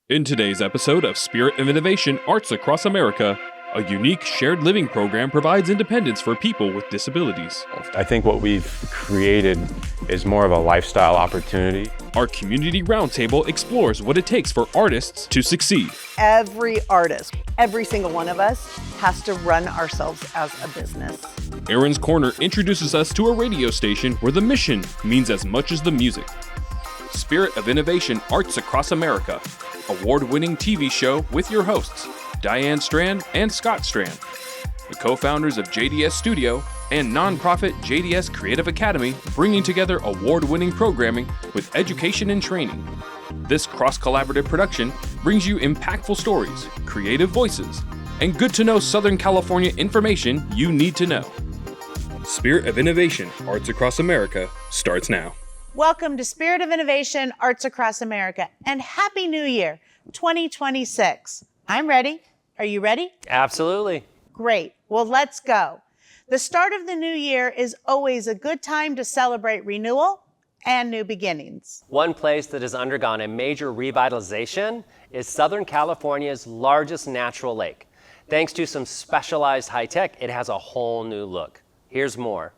In today's episode of Spirit of Innovation Arts Across America, a unique shared living program provides independence for people with disabilities. I think what we've created is more of a lifestyle opportunity. Our community roundtable explores what it takes for artists to succeed. Every artist, every single one of us, has to run ourselves as a business. Aaron's Corner introduces us to a radio station where the mission means as much as the music. Spirit of Innovation Arts Across America, award-winning TV show with your hosts, Diane Strand and Scott Strand, the co-founders of JDS Studio and nonprofit JDS Creative Academy, bringing together award-winning programming with education and training. This cross-collaborative production brings you impactful stories, creative voices, and good-to-know Southern California information you need to know. Spirit of Innovation Arts Across America starts now. Welcome to Spirit of Innovation Arts Across America, and Happy New Year 2026. I'm ready. Are you ready? Absolutely. Great. Well, let's go. The start of the new year is always a good time to celebrate renewal and new beginnings. One place that has undergone a major revitalization is Southern California's largest natural lake. Thanks to some specialized high tech, it has a whole new look. Here's more.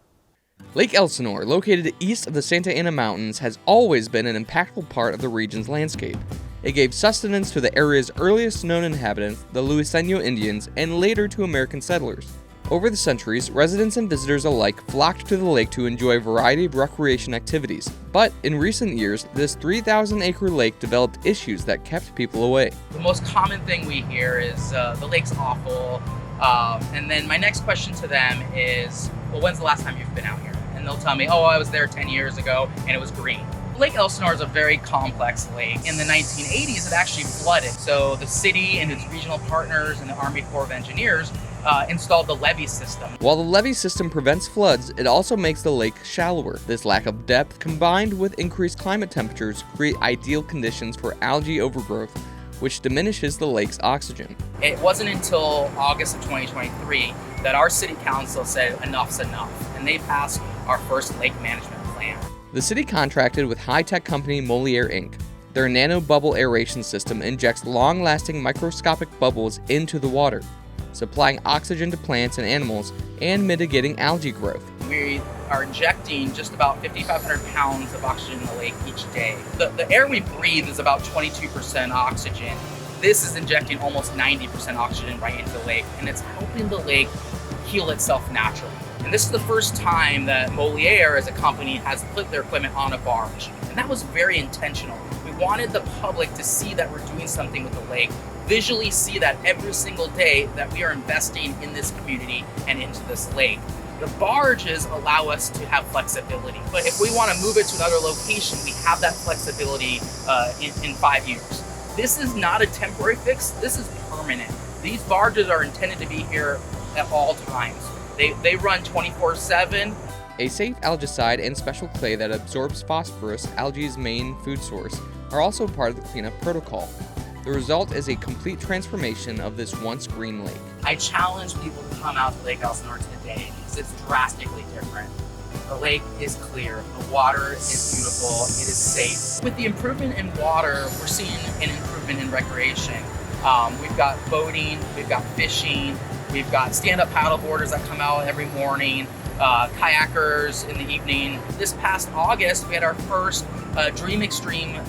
Lake Elsinore, located east of the Santa Ana Mountains, has always been an impactful part of the region's landscape. It gave sustenance to the area's earliest known inhabitants, the Luiseno Indians, and later to American settlers. Over the centuries, residents and visitors alike flocked to the lake to enjoy a variety of recreation activities. But in recent years, this 3,000-acre lake developed issues that kept people away. The most common thing we hear is the lake's awful. And then my next question to them is, well, when's the last time you've been out here? And they'll tell me, oh, I was there 10 years ago and it was green. Lake Elsinore is a very complex lake. In the 1980s, it actually flooded. So the city and its regional partners and the Army Corps of Engineers installed the levee system. While the levee system prevents floods, it also makes the lake shallower. This lack of depth, combined with increased climate temperatures, create ideal conditions for algae overgrowth, which diminishes the lake's oxygen. It wasn't until August of 2023 that our city council said enough's enough, and they passed our first lake management plan. The city contracted with high-tech company Moliere Inc. Their nano-bubble aeration system injects long-lasting microscopic bubbles into the water, supplying oxygen to plants and animals and mitigating algae growth. We are injecting just about 5,500 pounds of oxygen in the lake each day. The air we breathe is about 22% oxygen. This is injecting almost 90% oxygen right into the lake, and it's helping the lake heal itself naturally. And this is the first time that Moliere as a company has put their equipment on a barge. And that was very intentional. We wanted the public to see that we're doing something with the lake, visually see that every single day that we are investing in this community and into this lake. The barges allow us to have flexibility, but if we want to move it to another location, we have that flexibility in 5 years. This is not a temporary fix, this is permanent. These barges are intended to be here at all times. They run 24/7. A safe algicide and special clay that absorbs phosphorus, algae's main food source, are also part of the cleanup protocol. The result is a complete transformation of this once green lake. I challenge people to come out to Lake Elsinore today because it's drastically different. The lake is clear, the water is beautiful, it is safe. With the improvement in water, we're seeing an improvement in recreation. We've got boating, we've got fishing, we've got stand-up paddleboarders that come out every morning, kayakers in the evening. This past August, we had our first Dream Extreme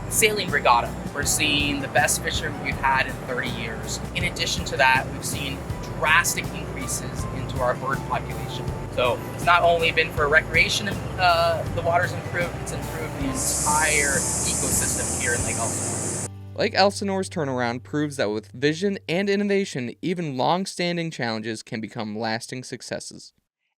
sailing regatta. We're seeing the best fishermen we've had in 30 years. In addition to that, we've seen drastic increases into our bird population. So it's not only been for recreation, the water's improved, it's improved the entire ecosystem here in Lake Elsinore. Lake Elsinore's turnaround proves that with vision and innovation, even long-standing challenges can become lasting successes.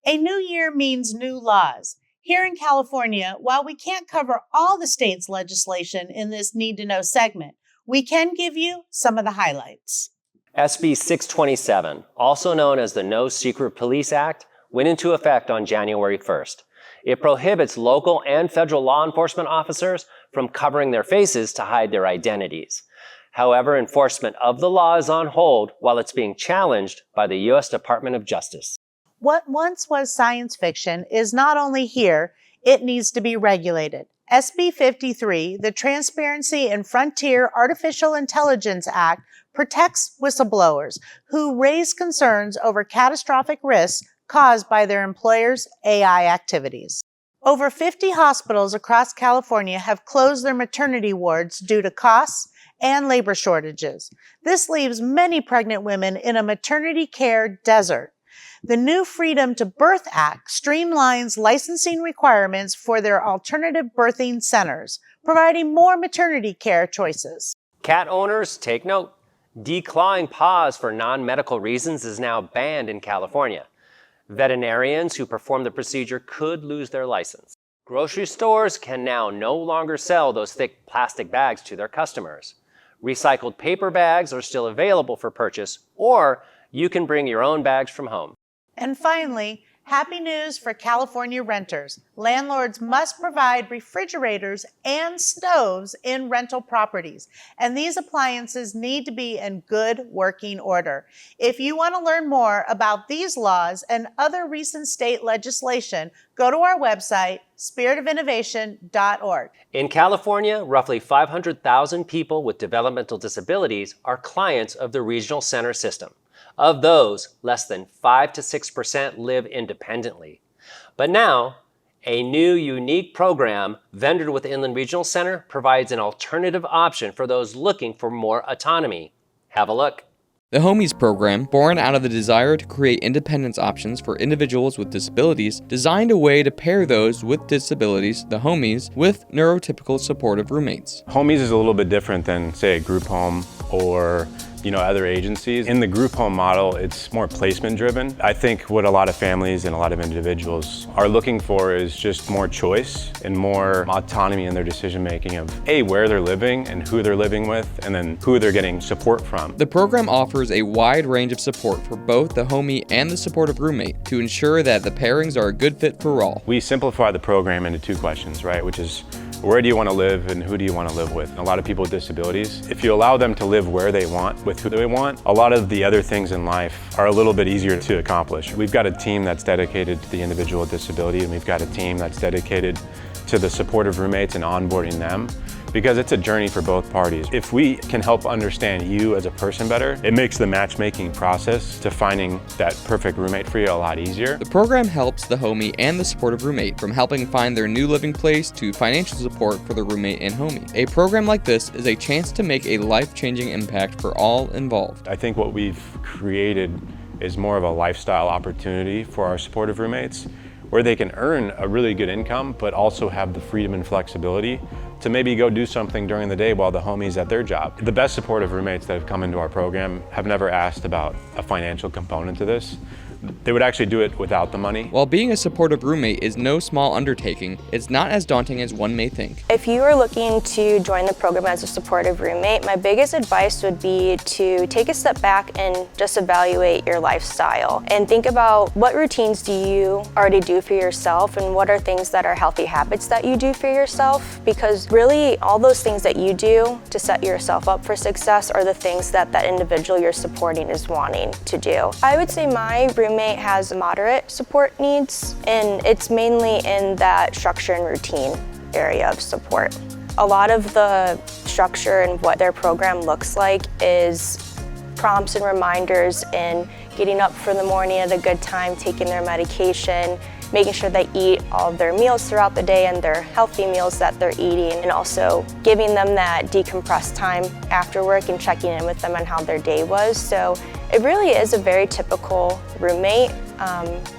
A new year means new laws. Here in California, while we can't cover all the state's legislation in this Need to Know segment, we can give you some of the highlights. SB 627, also known as the No Secret Police Act, went into effect on January 1st. It prohibits local and federal law enforcement officers from covering their faces to hide their identities. However, enforcement of the law is on hold while it's being challenged by the U.S. Department of Justice. What once was science fiction is not only here, it needs to be regulated. SB 53, the Transparency and Frontier Artificial Intelligence Act, protects whistleblowers who raise concerns over catastrophic risks caused by their employers' AI activities. Over 50 hospitals across California have closed their maternity wards due to costs and labor shortages. This leaves many pregnant women in a maternity care desert. The new Freedom to Birth Act streamlines licensing requirements for their alternative birthing centers, providing more maternity care choices. Cat owners, take note. Declawing paws for non-medical reasons is now banned in California. Veterinarians who perform the procedure could lose their license. Grocery stores can now no longer sell those thick plastic bags to their customers. Recycled paper bags are still available for purchase, or you can bring your own bags from home. And finally, happy news for California renters. Landlords must provide refrigerators and stoves in rental properties, and these appliances need to be in good working order. If you want to learn more about these laws and other recent state legislation, go to our website, spiritofinnovation.org. In California, roughly 500,000 people with developmental disabilities are clients of the regional center system. Of those, less than 5 to 6% live independently. But now, a new unique program vendored with Inland Regional Center provides an alternative option for those looking for more autonomy. Have a look. The Homies program, born out of the desire to create independence options for individuals with disabilities, designed a way to pair those with disabilities, the Homies, with neurotypical supportive roommates. Homies is a little bit different than, say, a group home or other agencies. In the group home model, it's more placement driven. I think what a lot of families and a lot of individuals are looking for is just more choice and more autonomy in their decision making of where they're living and who they're living with, and then who they're getting support from. The program offers a wide range of support for both the homie and the supportive roommate to ensure that the pairings are a good fit for all. We simplify the program into 2 questions, right? Which is, where do you want to live and who do you want to live with? And a lot of people with disabilities, if you allow them to live where they want, with who they want, a lot of the other things in life are a little bit easier to accomplish. We've got a team that's dedicated to the individual with disability, and we've got a team that's dedicated to the supportive roommates and onboarding them, because it's a journey for both parties. If we can help understand you as a person better, it makes the matchmaking process to finding that perfect roommate for you a lot easier. The program helps the homie and the supportive roommate from helping find their new living place to financial support for the roommate and homie. A program like this is a chance to make a life-changing impact for all involved. I think what we've created is more of a lifestyle opportunity for our supportive roommates, where they can earn a really good income, but also have the freedom and flexibility to maybe go do something during the day while the homie's at their job. The best supportive roommates that have come into our program have never asked about a financial component to this. They would actually do it without the money. While being a supportive roommate is no small undertaking, it's not as daunting as one may think. If you are looking to join the program as a supportive roommate, my biggest advice would be to take a step back and just evaluate your lifestyle and think about what routines do you already do for yourself and what are things that are healthy habits that you do for yourself, because really all those things that you do to set yourself up for success are the things that that individual you're supporting is wanting to do. I would say my roommate has moderate support needs, and it's mainly in that structure and routine area of support. A lot of the structure and what their program looks like is prompts and reminders in getting up for the morning at a good time, taking their medication, making sure they eat all of their meals throughout the day and their healthy meals that they're eating, and also giving them that decompressed time after work and checking in with them on how their day was. So it really is a very typical roommate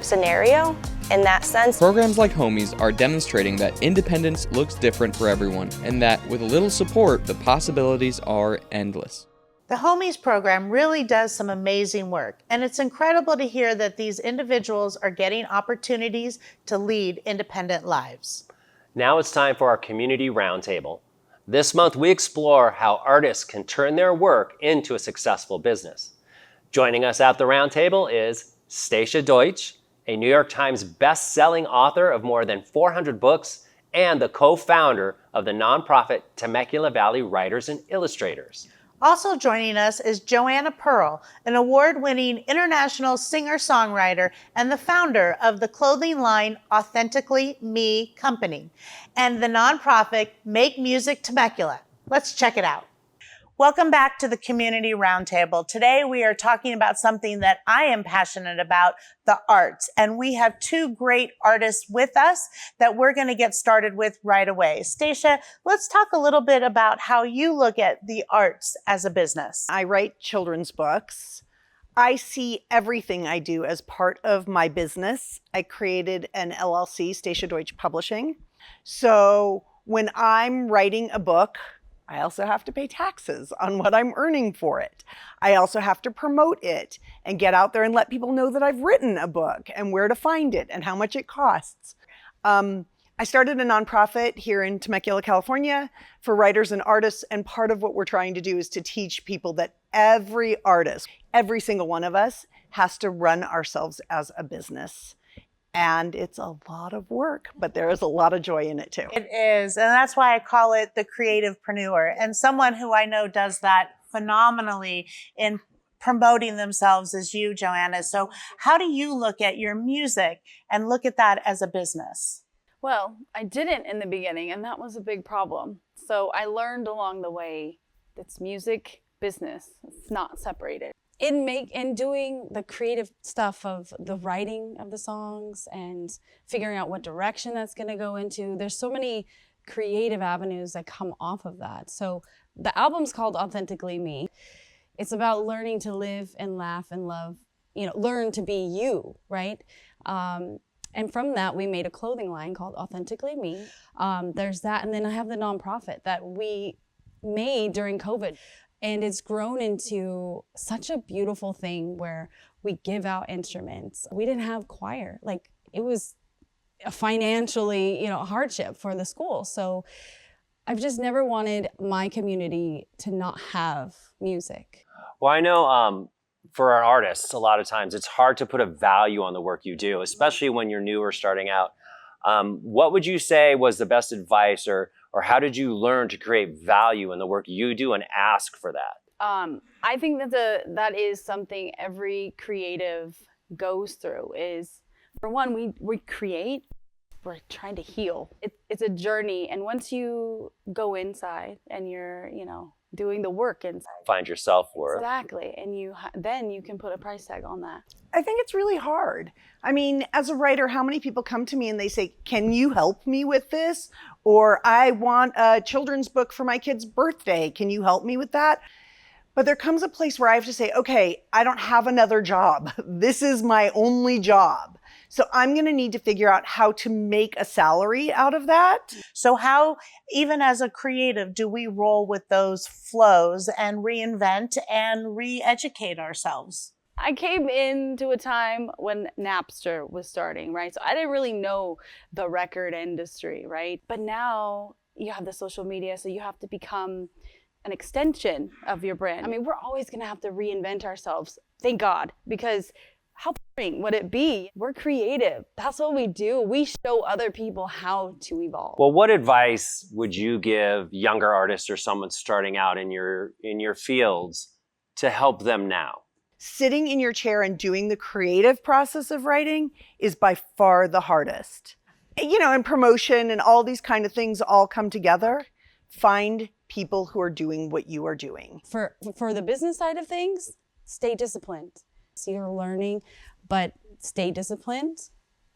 scenario in that sense. Programs like Homies are demonstrating that independence looks different for everyone, and that with a little support, the possibilities are endless. The Homies program really does some amazing work, and it's incredible to hear that these individuals are getting opportunities to lead independent lives. Now it's time for our Community Roundtable. This month we explore how artists can turn their work into a successful business. Joining us at the roundtable is Stacia Deutsch, a New York Times best-selling author of more than 400 books and the co-founder of the nonprofit Temecula Valley Writers and Illustrators. Also joining us is Joanna Pearl, an award-winning international singer-songwriter and the founder of the clothing line Authentically Me Company and the nonprofit Make Music Temecula. Let's check it out. Welcome back to the Community Roundtable. Today we are talking about something that I am passionate about, the arts. And we have two great artists with us that we're going to get started with right away. Stacia, let's talk a little bit about how you look at the arts as a business. I write children's books. I see everything I do as part of my business. I created an LLC, Stacia Deutsch Publishing. So when I'm writing a book, I also have to pay taxes on what I'm earning for it. I also have to promote it and get out there and let people know that I've written a book and where to find it and how much it costs. I started a nonprofit here in Temecula, California for writers and artists, and part of what we're trying to do is to teach people that every artist, every single one of us, has to run ourselves as a business. And it's a lot of work, but there is a lot of joy in it too. It is, and that's why I call it the creativepreneur. And someone who I know does that phenomenally in promoting themselves is you, Joanna. So how do you look at your music and look at that as a business? Well, I didn't in the beginning, and that was a big problem. So I learned along the way it's music, business. It's not separated. In doing the creative stuff of the writing of the songs and figuring out what direction that's going to go into, there's so many creative avenues that come off of that. So the album's called Authentically Me. It's about learning to live and laugh and love, learn to be you, right? And from that, we made a clothing line called Authentically Me. There's that, and then I have the nonprofit that we made during COVID. And it's grown into such a beautiful thing where we give out instruments. We didn't have choir. Like, it was a financially, hardship for the school. So I've just never wanted my community to not have music. Well, I know for our artists, a lot of times it's hard to put a value on the work you do, especially when you're new or starting out. What would you say was the best advice, or how did you learn to create value in the work you do and ask for that? I think that is something every creative goes through. Is, for one, we create, we're trying to heal. It's a journey, and once you go inside and you're doing the work inside, find your self-worth. Exactly, and then you can put a price tag on that. I think it's really hard. I mean, as a writer, how many people come to me and they say, can you help me with this? Or I want a children's book for my kid's birthday. Can you help me with that? But there comes a place where I have to say, okay, I don't have another job. This is my only job. So I'm going to need to figure out how to make a salary out of that. So how, even as a creative, do we roll with those flows and reinvent and re-educate ourselves? I came into a time when Napster was starting, right? So I didn't really know the record industry, right? But now you have the social media, so you have to become an extension of your brand. I mean, we're always going to have to reinvent ourselves, thank God, because how boring would it be? We're creative. That's what we do. We show other people how to evolve. Well, what advice would you give younger artists or someone starting out in your fields to help them now? Sitting in your chair and doing the creative process of writing is by far the hardest. And promotion and all these kind of things all come together. Find people who are doing what you are doing. For the business side of things, stay disciplined. So you're learning, but stay disciplined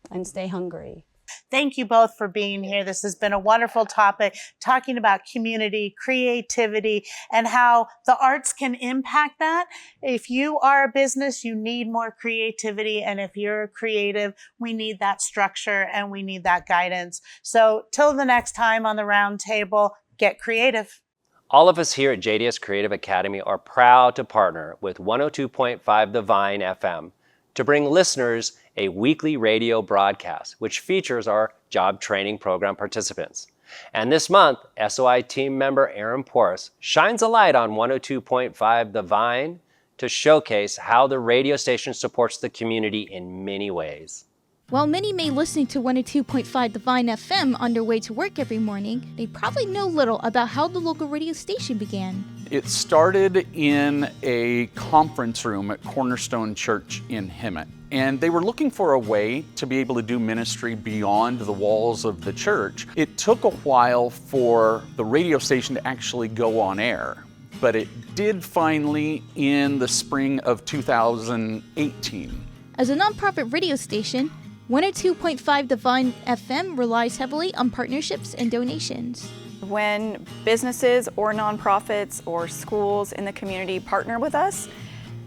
and stay hungry. Thank you both for being here. This has been a wonderful topic, talking about community, creativity, and how the arts can impact that. If you are a business, you need more creativity. And if you're a creative, we need that structure and we need that guidance. So till the next time on the round table, get creative. All of us here at JDS Creative Academy are proud to partner with 102.5 The Vine FM to bring listeners a weekly radio broadcast, which features our job training program participants. And this month, SOI team member Aaron Porras shines a light on 102.5 The Vine to showcase how the radio station supports the community in many ways. While many may listen to 102.5 The Vine FM on their way to work every morning, they probably know little about how the local radio station began. It started in a conference room at Cornerstone Church in Hemet. And they were looking for a way to be able to do ministry beyond the walls of the church. It took a while for the radio station to actually go on air, but it did finally in the spring of 2018. As a nonprofit radio station, 102.5 Divine FM relies heavily on partnerships and donations. When businesses or nonprofits or schools in the community partner with us,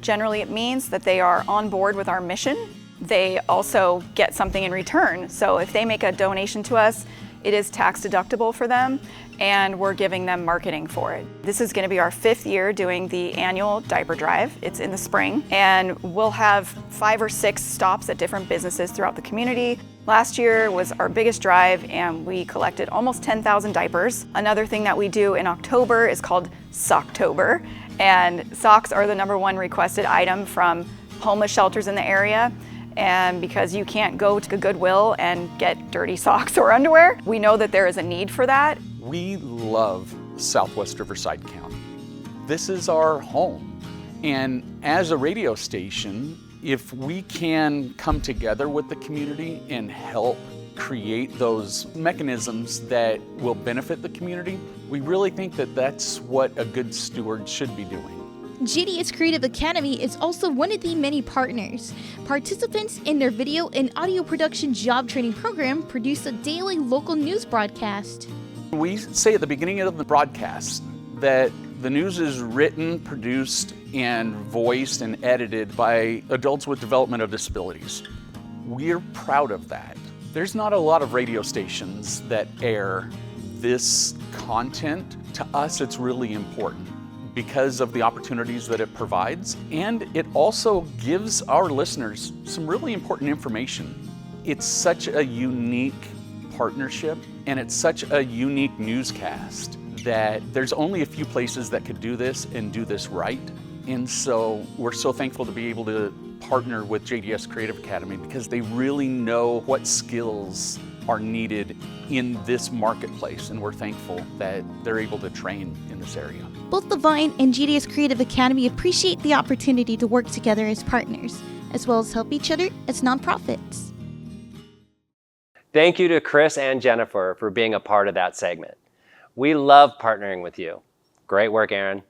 generally it means that they are on board with our mission. They also get something in return. So if they make a donation to us, it is tax deductible for them, and we're giving them marketing for it. This is going to be our 5th year doing the annual diaper drive. It's in the spring, and we'll have 5 or 6 stops at different businesses throughout the community. Last year was our biggest drive, and we collected almost 10,000 diapers. Another thing that we do in October is called Socktober, and socks are the #1 requested item from homeless shelters in the area. And because you can't go to Goodwill and get dirty socks or underwear, we know that there is a need for that. We love Southwest Riverside County. This is our home. And as a radio station, if we can come together with the community and help create those mechanisms that will benefit the community, we really think that that's what a good steward should be doing. JDS Creative Academy is also one of the many partners. Participants in their video and audio production job training program produce a daily local news broadcast. We say at the beginning of the broadcast that the news is written, produced, and voiced and edited by adults with developmental disabilities. We're proud of that. There's not a lot of radio stations that air this content. To us, it's really important because of the opportunities that it provides, and it also gives our listeners some really important information. It's such a unique partnership, and it's such a unique newscast that there's only a few places that could do this and do this right. And so we're so thankful to be able to partner with JDS Creative Academy because they really know what skills are needed in this marketplace, and we're thankful that they're able to train in this area. Both the Vine and JDS Creative Academy appreciate the opportunity to work together as partners, as well as help each other as nonprofits. Thank you to Chris and Jennifer for being a part of that segment. We love partnering with you. Great work, Aaron.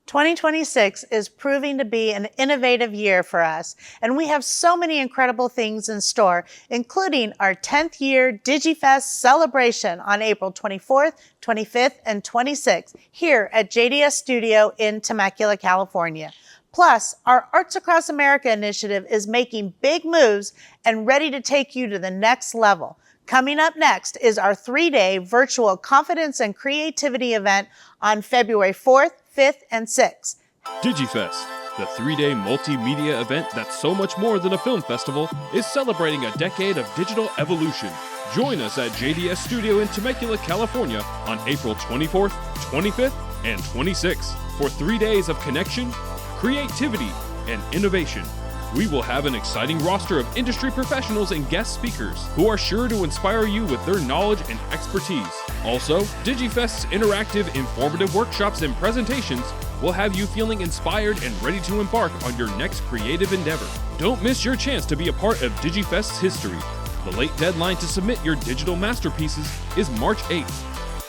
2026 is proving to be an innovative year for us, and we have so many incredible things in store, including our 10th year DigiFest celebration on April 24th, 25th, and 26th here at JDS Studio in Temecula, California. Plus, our Arts Across America initiative is making big moves and ready to take you to the next level. Coming up next is our 3-day virtual confidence and creativity event on February 4th, 5th, and 6th. DigiFest, the 3-day multimedia event that's so much more than a film festival, is celebrating a decade of digital evolution. Join us at JDS Studio in Temecula, California on April 24th, 25th, and 26th for 3 days of connection, creativity, and innovation. We will have an exciting roster of industry professionals and guest speakers who are sure to inspire you with their knowledge and expertise. Also, DigiFest's interactive, informative workshops and presentations will have you feeling inspired and ready to embark on your next creative endeavor. Don't miss your chance to be a part of DigiFest's history. The late deadline to submit your digital masterpieces is March 8th.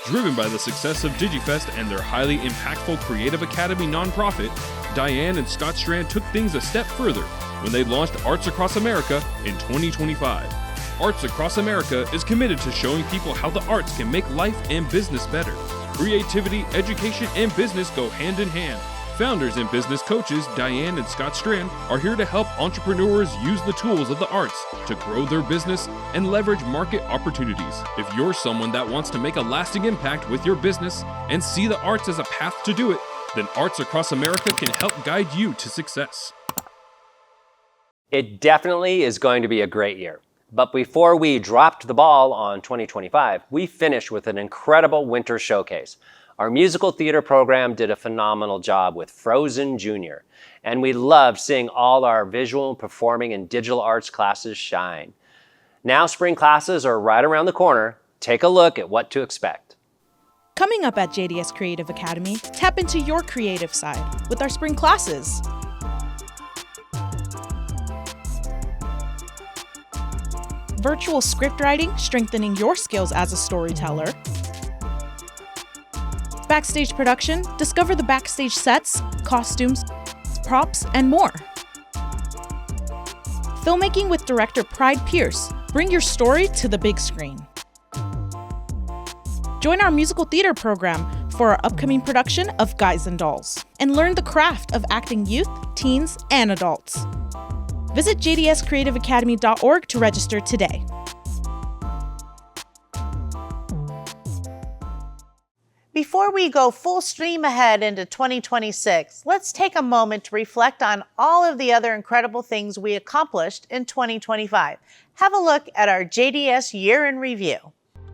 Driven by the success of DigiFest and their highly impactful Creative Academy nonprofit, Diane and Scott Strand took things a step further when they launched Arts Across America in 2025. Arts Across America is committed to showing people how the arts can make life and business better. Creativity, education, and business go hand in hand. Founders and business coaches Diane and Scott Strand are here to help entrepreneurs use the tools of the arts to grow their business and leverage market opportunities. If you're someone that wants to make a lasting impact with your business and see the arts as a path to do it, then Arts Across America can help guide you to success. It definitely is going to be a great year. But before we dropped the ball on 2025, we finished with an incredible winter showcase. Our musical theater program did a phenomenal job with Frozen Jr., and we loved seeing all our visual, performing, and digital arts classes shine. Now spring classes are right around the corner. Take a look at what to expect. Coming up at JDS Creative Academy, tap into your creative side with our spring classes. Virtual script writing, strengthening your skills as a storyteller. Backstage production, discover the backstage sets, costumes, props, and more. Filmmaking with director Pride Pierce. Bring your story to the big screen. Join our musical theater program for our upcoming production of Guys and Dolls, and learn the craft of acting youth, teens, and adults. Visit jdscreativeacademy.org to register today. Before we go full stream ahead into 2026, let's take a moment to reflect on all of the other incredible things we accomplished in 2025. Have a look at our JDS Year in Review.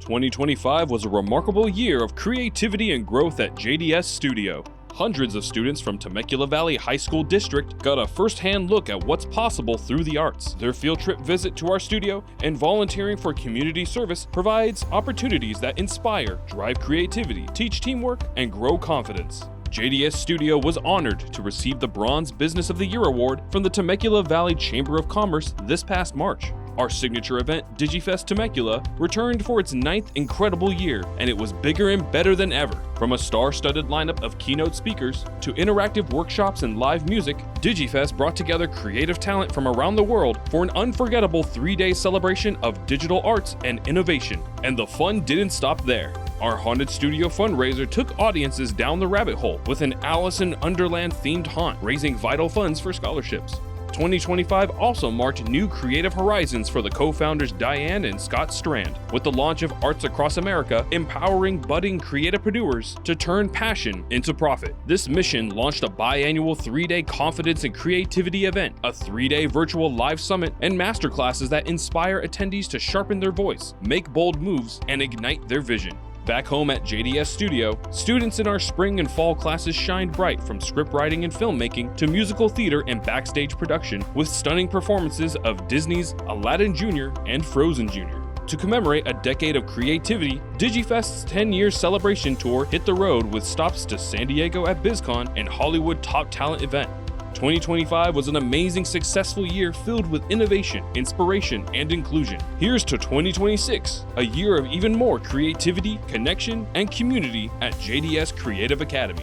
2025 was a remarkable year of creativity and growth at JDS Studio. Hundreds of students from Temecula Valley High School District got a first-hand look at what's possible through the arts. Their field trip visit to our studio and volunteering for community service provides opportunities that inspire, drive creativity, teach teamwork, and grow confidence. JDS Studio was honored to receive the Bronze Business of the Year Award from the Temecula Valley Chamber of Commerce this past March. Our signature event, DigiFest Temecula, returned for its 9th incredible year, and it was bigger and better than ever. From a star-studded lineup of keynote speakers to interactive workshops and live music, DigiFest brought together creative talent from around the world for an unforgettable 3-day celebration of digital arts and innovation. And the fun didn't stop there. Our Haunted Studio fundraiser took audiences down the rabbit hole with an Alice in Underland themed haunt, raising vital funds for scholarships. 2025 also marked new creative horizons for the co-founders Diane and Scott Strand, with the launch of Arts Across America, empowering budding creativepreneurs to turn passion into profit. This mission launched a biannual 3-day confidence and creativity event, a 3-day virtual live summit, and masterclasses that inspire attendees to sharpen their voice, make bold moves, and ignite their vision. Back home at JDS Studio, students in our spring and fall classes shined bright, from script writing and filmmaking to musical theater and backstage production, with stunning performances of Disney's Aladdin Jr. and Frozen Jr. To commemorate a decade of creativity, DigiFest's 10-year celebration tour hit the road with stops to San Diego at BizCon and Hollywood Top Talent event. 2025 was an amazing, successful year filled with innovation, inspiration, and inclusion. Here's to 2026, a year of even more creativity, connection, and community at JDS Creative Academy.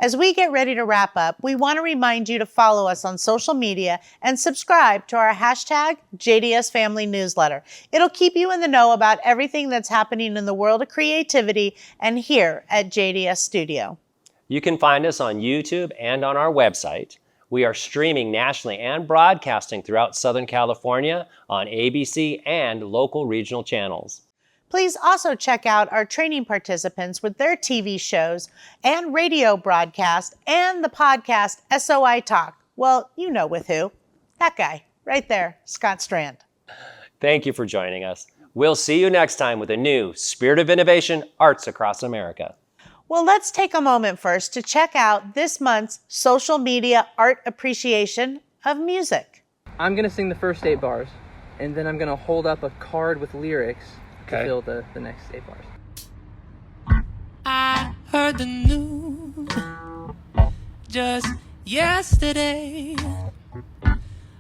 As we get ready to wrap up, we want to remind you to follow us on social media and subscribe to our hashtag JDSFamily newsletter. It'll keep you in the know about everything that's happening in the world of creativity and here at JDS Studio. You can find us on YouTube and on our website. We are streaming nationally and broadcasting throughout Southern California on ABC and local regional channels. Please also check out our training participants with their TV shows and radio broadcast and the podcast SOI Talk. Well, you know with who. That guy right there, Scott Strand. Thank you for joining us. We'll see you next time with a new Spirit of Innovation Arts Across America. Well, let's take a moment first to check out this month's social media art appreciation of music. I'm going to sing the first 8 bars, and then I'm going to hold up a card with lyrics to fill the next 8 bars. I heard the news just yesterday.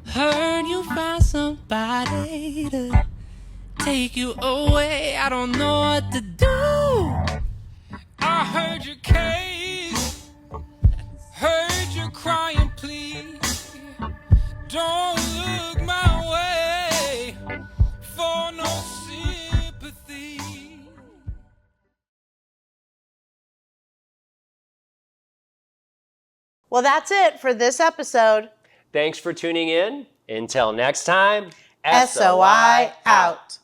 Heard you found somebody to take you away. I don't know what to do. I heard your case, heard you crying, please. Don't look my way for no sympathy. Well, that's it for this episode. Thanks for tuning in. Until next time, SOI out.